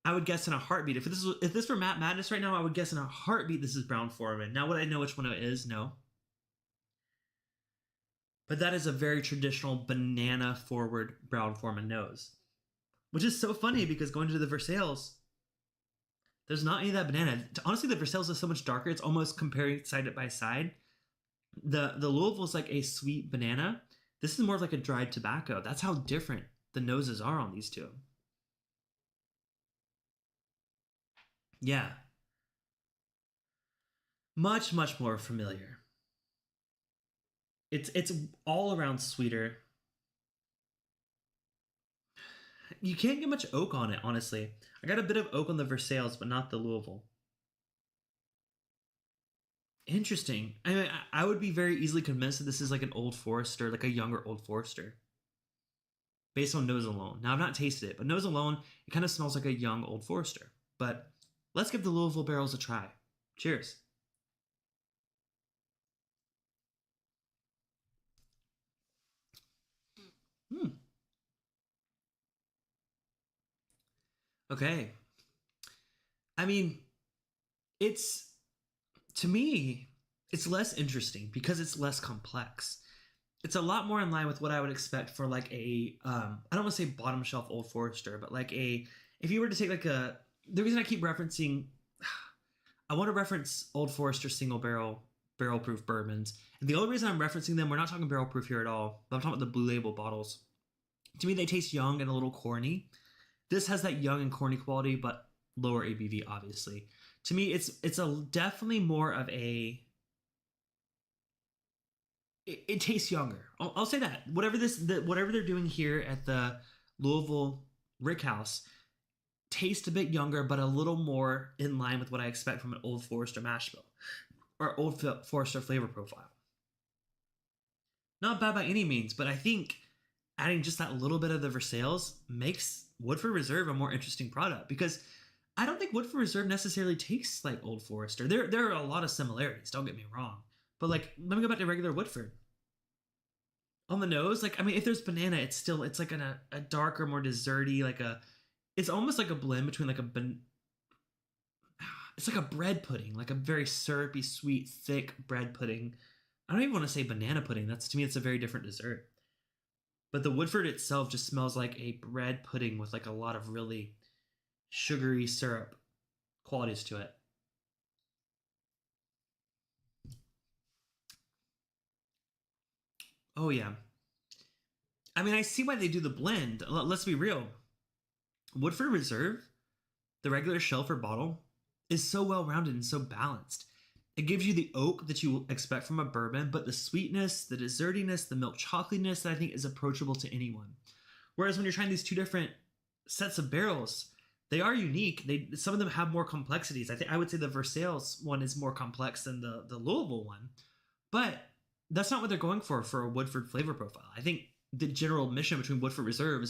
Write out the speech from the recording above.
I would guess in a heartbeat. If this were Matt Madness right now, I would guess in a heartbeat this is Brown-Forman. Now, would I know which one it is? No. But that is a very traditional banana-forward Brown-Forman nose. Which is so funny because going to the Versailles, there's not any of that banana. Honestly, the Versailles is so much darker. It's almost comparing side by side. The Louisville is like a sweet banana. This is more of like a dried tobacco. That's how different the noses are on these two. Yeah. Much, much more familiar. It's all around sweeter. You can't get much oak on it, honestly. I got a bit of oak on the Versailles, but not the Louisville. Interesting. I mean, I would be very easily convinced that this is like an Old Forester, like a younger Old Forester, based on nose alone. Now, I've not tasted it, but nose alone, it kind of smells like a young Old Forester. But let's give the Louisville barrels a try. Cheers. Okay. I mean, it's, to me, it's less interesting because it's less complex. It's a lot more in line with what I would expect for like I don't want to say bottom shelf Old Forester, but like if you were to take like the reason I keep referencing, I want to reference Old Forester single barrel proof bourbons. And the only reason I'm referencing them, we're not talking barrel proof here at all, but I'm talking about the Blue Label bottles. To me, they taste young and a little corny. This has that young and corny quality, but lower ABV, obviously. To me, it's definitely more of a. It tastes younger. I'll say that. Whatever they're doing here at the Louisville Rickhouse tastes a bit younger, but a little more in line with what I expect from an Old Forester mash bill or Old Forester flavor profile. Not bad by any means, but I think adding just that little bit of the Versailles makes Woodford Reserve a more interesting product because I don't think Woodford Reserve necessarily tastes like Old Forester. There are a lot of similarities, don't get me wrong. But like, let me go back to regular Woodford. On the nose, like, I mean, if there's banana, it's like a darker, more desserty, it's almost like a blend between like it's like a bread pudding, like a very syrupy, sweet, thick bread pudding. I don't even want to say banana pudding. To me, it's a very different dessert. But the Woodford itself just smells like a bread pudding with like a lot of really sugary syrup qualities to it. Oh yeah. I mean, I see why they do the blend. Let's be real. Woodford Reserve, the regular shelf or bottle, is so well-rounded and so balanced. It gives you the oak that you expect from a bourbon, but the sweetness, the dessertiness, the milk chocolateness that I think is approachable to anyone. Whereas when you're trying these two different sets of barrels, they are unique. Some of them have more complexities. I would say the Versailles one is more complex than the Louisville one, but that's not what they're going for a Woodford flavor profile. I think the general mission between Woodford Reserve is